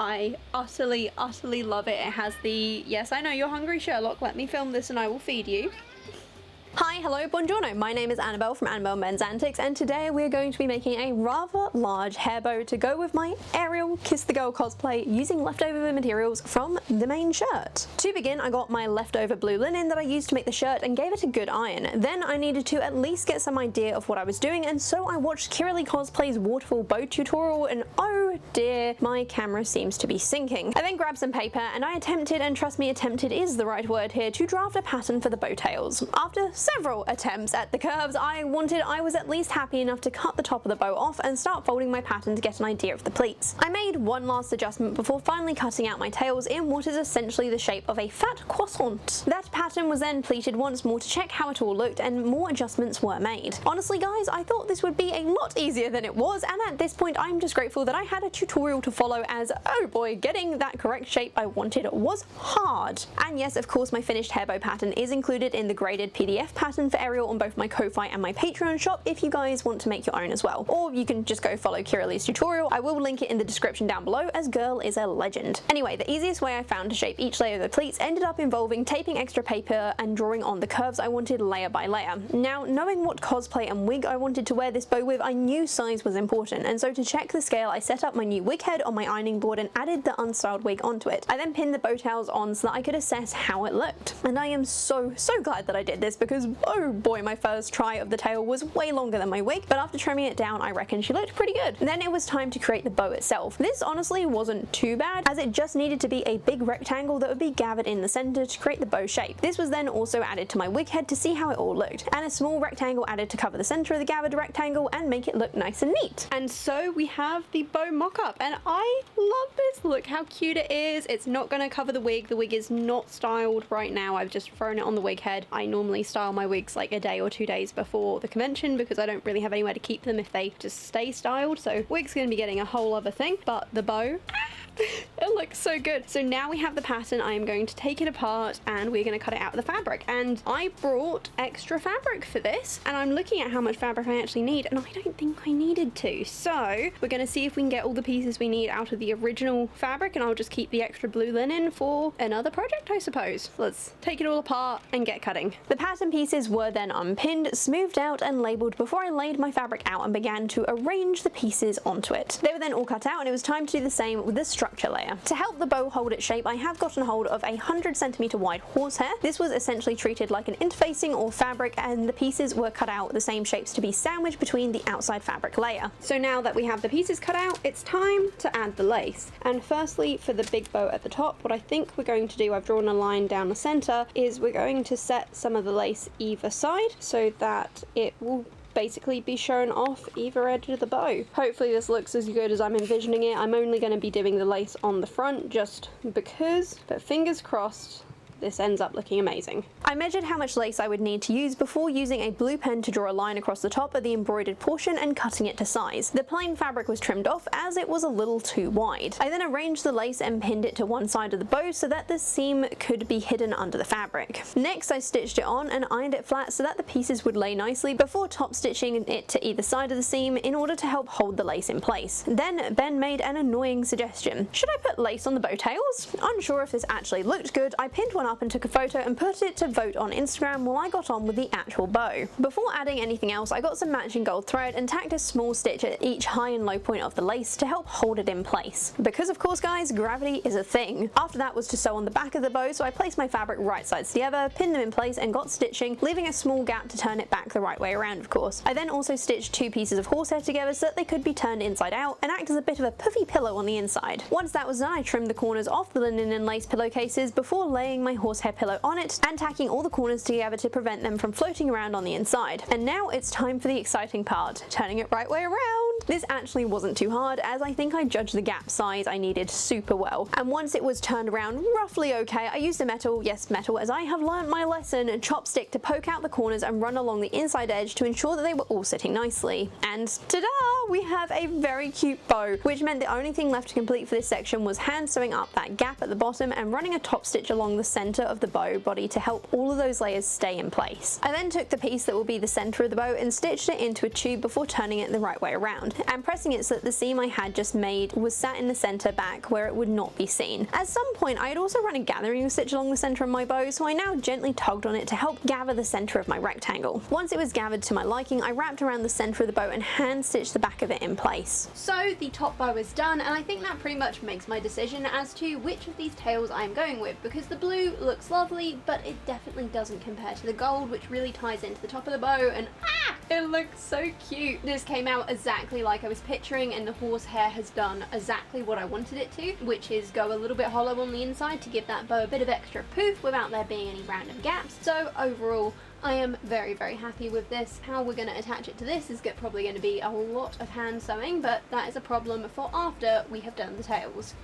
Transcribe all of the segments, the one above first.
I utterly love it. It has the, yes, I know you're hungry, Sherlock, let me film this and I will feed you. Hi, hello, buongiorno. My name is Annabelle from Annabelle Men's Antics, and today we're going to be making a rather large hair bow to go with my Ariel Kiss the Girl cosplay using leftover materials from the main shirt. To begin, I got my leftover blue linen that I used to make the shirt and gave it a good iron. Then I needed to at least get some idea of what I was doing, and so I watched Kirilee Cosplay's Waterfall bow tutorial, and oh dear, my camera seems to be sinking. I then grabbed some paper and I attempted, and trust me, attempted is the right word here, to draft a pattern for the bow tails. After several attempts at the curves I was at least happy enough to cut the top of the bow off and start folding my pattern to get an idea of the pleats. I made one last adjustment before finally cutting out my tails in what is essentially the shape of a fat croissant. That pattern was then pleated once more to check how it all looked, and more adjustments were made. Honestly guys, I thought this would be a lot easier than it was, and at this point I'm just grateful that I had a tutorial to follow, as oh boy, getting that correct shape I wanted was hard. And yes, of course, my finished hair bow pattern is included in the graded PDF pattern for Ariel on both my Ko-Fi and my Patreon shop if you guys want to make your own as well. Or you can just go follow Kirilee's tutorial. I will link it in the description down below, as girl is a legend. Anyway, the easiest way I found to shape each layer of the pleats ended up involving taping extra paper and drawing on the curves I wanted layer by layer. Now, knowing what cosplay and wig I wanted to wear this bow with, I knew size was important, and so to check the scale I set up my new wig head on my ironing board and added the unstyled wig onto it. I then pinned the bow tails on so that I could assess how it looked. And I am so glad that I did this, because oh boy, my first try of the tail was way longer than my wig, but after trimming it down I reckon she looked pretty good. And then it was time to create the bow itself. This honestly wasn't too bad, as it just needed to be a big rectangle that would be gathered in the center to create the bow shape. This was then also added to my wig head to see how it all looked, and a small rectangle added to cover the center of the gathered rectangle and make it look nice and neat. And so we have the bow mock-up, and I love this. Look how cute it is. It's not going to cover the wig. The wig is not styled right now. I've just thrown it on the wig head. I normally style my wigs like a day or 2 days before the convention because I don't really have anywhere to keep them if they just stay styled. So wig's going to be getting a whole other thing, but the bow, it looks so good. So now we have the pattern. I am going to take it apart and we're going to cut it out of the fabric. And I brought extra fabric for this, and I'm looking at how much fabric I actually need, and I don't think I needed to. So we're going to see if we can get all the pieces we need out of the original fabric, and I'll just keep the extra blue linen for another project, I suppose. Let's take it all apart and get cutting. The pattern pieces were then unpinned, smoothed out and labelled before I laid my fabric out and began to arrange the pieces onto it. They were then all cut out, and it was time to do the same with the structure layer. To help the bow hold its shape, I have gotten hold of 100cm wide horsehair. This was essentially treated like an interfacing or fabric, and the pieces were cut out the same shapes to be sandwiched between the outside fabric layer. So now that we have the pieces cut out, it's time to add the lace. And firstly, for the big bow at the top, what I think we're going to do, I've drawn a line down the center, is we're going to set some of the lace either side so that it will basically be shown off either edge of the bow. Hopefully this looks as good as I'm envisioning it. I'm only going to be doing the lace on the front just because, but fingers crossed, this ends up looking amazing. I measured how much lace I would need to use before using a blue pen to draw a line across the top of the embroidered portion and cutting it to size. The plain fabric was trimmed off as it was a little too wide. I then arranged the lace and pinned it to one side of the bow so that the seam could be hidden under the fabric. Next I stitched it on and ironed it flat so that the pieces would lay nicely before top stitching it to either side of the seam in order to help hold the lace in place. Then Ben made an annoying suggestion. Should I put lace on the bow tails? Unsure if this actually looked good, I pinned one up and took a photo and put it to vote on Instagram while I got on with the actual bow. Before adding anything else, I got some matching gold thread and tacked a small stitch at each high and low point of the lace to help hold it in place. Because of course guys, gravity is a thing. After that was to sew on the back of the bow, so I placed my fabric right sides together, pinned them in place and got stitching, leaving a small gap to turn it back the right way around of course. I then also stitched two pieces of horsehair together so that they could be turned inside out and act as a bit of a puffy pillow on the inside. Once that was done, I trimmed the corners off the linen and lace pillowcases before laying my horsehair pillow on it and tacking all the corners together to prevent them from floating around on the inside. And now it's time for the exciting part, turning it right way around. This actually wasn't too hard, as I think I judged the gap size I needed super well, and once it was turned around roughly okay, I used a metal, yes metal, as I have learnt my lesson, chopstick to poke out the corners and run along the inside edge to ensure that they were all sitting nicely. And ta-da! We have a very cute bow, which meant the only thing left to complete for this section was hand sewing up that gap at the bottom and running a top stitch along the center of the bow body to help all of those layers stay in place. I then took the piece that will be the center of the bow and stitched it into a tube before turning it the right way around. around and pressing it so that the seam I had just made was sat in the center back where it would not be seen. At some point I had also run a gathering stitch along the center of my bow, so I now gently tugged on it to help gather the center of my rectangle. Once it was gathered to my liking, I wrapped around the center of the bow and hand stitched the back of it in place. So the top bow is done, and I think that pretty much makes my decision as to which of these tails I'm going with, because the blue looks lovely, but it definitely doesn't compare to the gold, which really ties into the top of the bow, and it looks so cute. This came out exactly like I was picturing, and the horsehair has done exactly what I wanted it to, which is go a little bit hollow on the inside to give that bow a bit of extra poof without there being any random gaps. So overall, I am very, very happy with this. How we're going to attach it to this is probably going to be a lot of hand sewing, but that is a problem for after we have done the tails.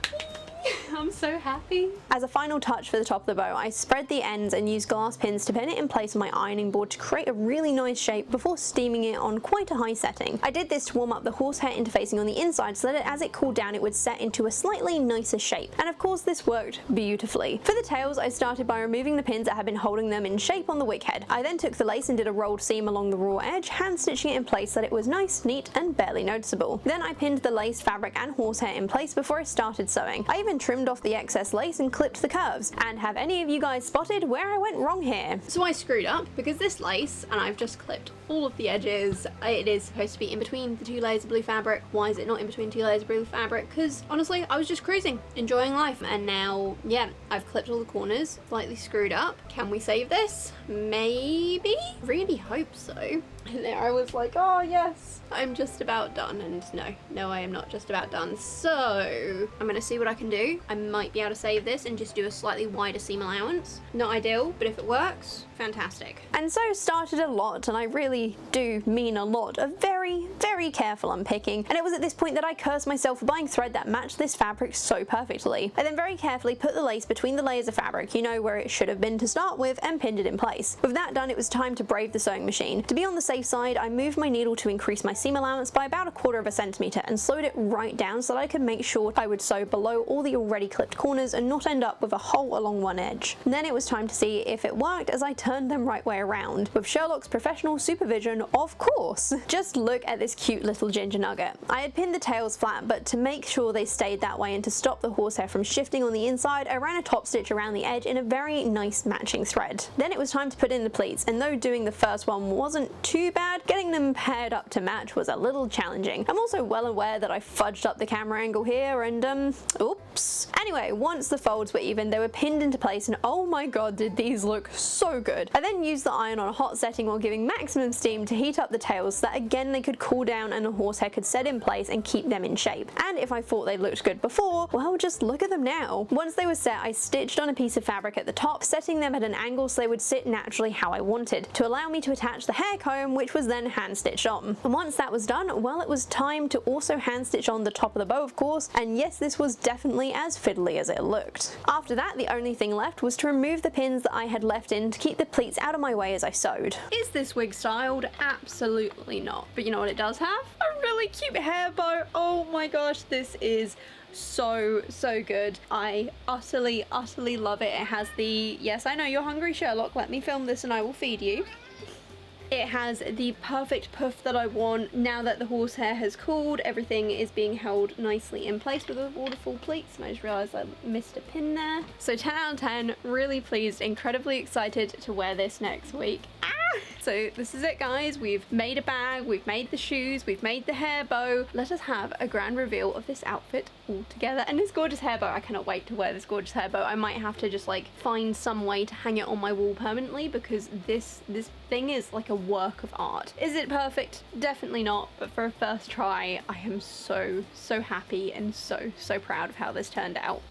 I'm so happy. As a final touch for the top of the bow, I spread the ends and used glass pins to pin it in place on my ironing board to create a really nice shape before steaming it on quite a high setting. I did this to warm up the horsehair interfacing on the inside so that as it cooled down it would set into a slightly nicer shape, and of course this worked beautifully. For the tails, I started by removing the pins that had been holding them in shape on the wig head. I then took the lace and did a rolled seam along the raw edge, hand stitching it in place so that it was nice, neat and barely noticeable. Then I pinned the lace, fabric and horsehair in place before I started sewing. I even trimmed off the excess lace and clipped the curves. And have any of you guys spotted where I went wrong here? So I screwed up because this lace, and I've just clipped all of the edges, it is supposed to be in between the 2 layers of blue fabric. Why is it not in between 2 layers of blue fabric? Because honestly, I was just cruising, enjoying life, and now, yeah, I've clipped all the corners, slightly screwed up. Can we save this? Maybe? Really hope so. And there I was like, oh yes, I'm just about done, and no I am not just about done. So I'm gonna see what I can do. I might be able to save this and just do a slightly wider seam allowance. Not ideal, but if it works, fantastic. And so started a lot, and I really do mean a lot, of very, very careful unpicking, and it was at this point that I cursed myself for buying thread that matched this fabric so perfectly. I then very carefully put the lace between the layers of fabric, you know, where it should have been to start with, and pinned it in place. With that done, it was time to brave the sewing machine. To be on the safe side, I moved my needle to increase my seam allowance by about 1/4 centimeter and slowed it right down so that I could make sure I would sew below all the already clipped corners and not end up with a hole along one edge. And then it was time to see if it worked as I turned them right way around, with Sherlock's professional supervision, of course. Just look at this cute little ginger nugget. I had pinned the tails flat, but to make sure they stayed that way and to stop the horsehair from shifting on the inside, I ran a top stitch around the edge in a very nice matching thread. Then it was time to put in the pleats, and though doing the first one wasn't too bad, getting them paired up to match was a little challenging. I'm also well aware that I fudged up the camera angle here and oops. Anyway, once the folds were even, they were pinned into place, and oh my god, did these look so good. I then used the iron on a hot setting while giving maximum steam to heat up the tails so that again they could cool down and the horsehair could set in place and keep them in shape. And if I thought they looked good before, well, just look at them now. Once they were set, I stitched on a piece of fabric at the top, setting them at an angle so they would sit naturally how I wanted, to allow me to attach the hair comb, which was then hand stitched on. And once that was done, well, it was time to also hand stitch on the top of the bow, of course, and yes, this was definitely as fiddly as it looked. After that, the only thing left was to remove the pins that I had left in to keep the pleats out of my way as I sewed. Is this wig styled? Absolutely not. But you know what it does have? A really cute hair bow. Oh my gosh, this is so good. I utterly love it. It has the, yes, I know you're hungry, Sherlock, let me film this and I will feed you. It has the perfect puff that I want. Now that the horsehair has cooled, everything is being held nicely in place with the waterfall pleats, and I just realised I missed a pin there. So 10 out of 10, really pleased, incredibly excited to wear this next week. So this is it, guys. We've made a bag, we've made the shoes, we've made the hair bow. Let us have a grand reveal of this outfit all together. And this gorgeous hair bow, I cannot wait to wear this gorgeous hair bow. I might have to just like find some way to hang it on my wall permanently, because this thing is like a work of art. Is it perfect? Definitely not, but for a first try, I am so happy and so proud of how this turned out.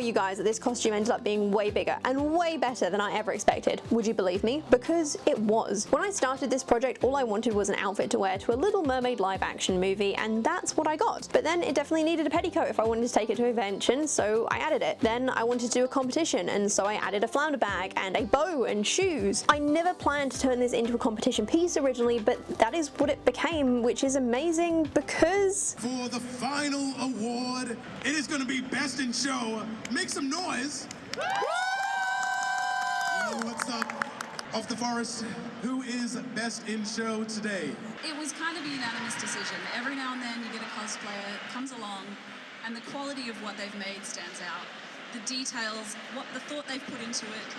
you guys that this costume ended up being way bigger and way better than I ever expected. Would you believe me? Because it was. When I started this project, all I wanted was an outfit to wear to a Little Mermaid live action movie, and that's what I got. But then it definitely needed a petticoat if I wanted to take it to a convention, so I added it. Then I wanted to do a competition, and so I added a flounder bag and a bow and shoes. I never planned to turn this into a competition piece originally, but that is what it became, which is amazing because... For the final award, it is going to be Best in Show. Make some noise. What's up? Off the forest, who is Best in Show today? It was kind of a unanimous decision. Every now and then you get a cosplayer, comes along, and the quality of what they've made stands out. The details, the thought they've put into it,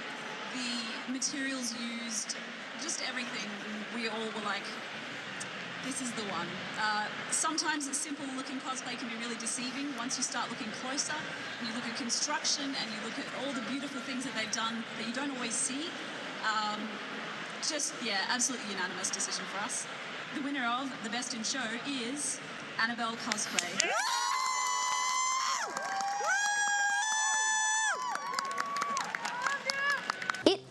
the materials used, just everything. We all were like, this is the one. Sometimes a simple looking cosplay can be really deceiving once you start looking closer and you look at construction and you look at all the beautiful things that they've done that you don't always see. Absolutely unanimous decision for us. The winner of the Best in Show is Annabelle Cosplay.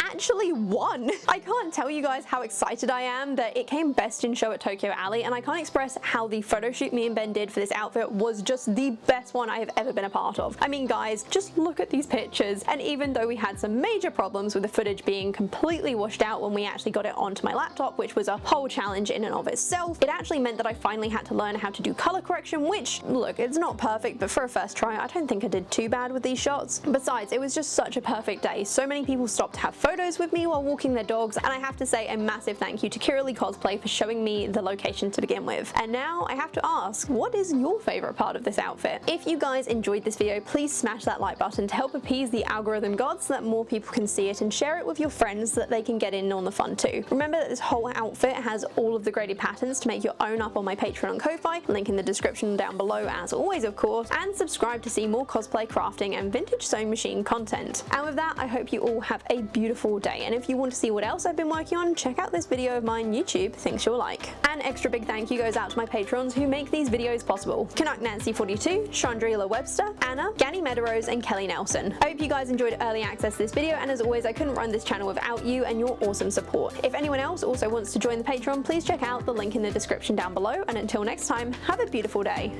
Actually won. I can't tell you guys how excited I am that it came Best in Show at Tokyo Alley, and I can't express how the photo shoot me and Ben did for this outfit was just the best one I have ever been a part of. I mean, guys, just look at these pictures, and even though we had some major problems with the footage being completely washed out when we actually got it onto my laptop, which was a whole challenge in and of itself, it actually meant that I finally had to learn how to do color correction, which, look, it's not perfect, but for a first try, I don't think I did too bad with these shots. Besides, it was just such a perfect day. So many people stopped to have photos with me while walking their dogs, and I have to say a massive thank you to Kirilee Cosplay for showing me the location to begin with. And now I have to ask, what is your favorite part of this outfit? If you guys enjoyed this video, please smash that like button to help appease the algorithm gods so that more people can see it, and share it with your friends so that they can get in on the fun too. Remember that this whole outfit has all of the graded patterns to make your own up on my Patreon and Ko-Fi, link in the description down below as always of course, and subscribe to see more cosplay, crafting and vintage sewing machine content. And with that, I hope you all have a beautiful day, and if you want to see what else I've been working on, check out this video of mine YouTube thinks you'll like. An extra big thank you goes out to my patrons who make these videos possible: Canuck Nancy 42, Chandrila Webster, Anna, Ganny Meadows and Kelly Nelson. I hope you guys enjoyed early access to this video, and as always I couldn't run this channel without you and your awesome support. If anyone else also wants to join the Patreon, please check out the link in the description down below, and until next time, have a beautiful day.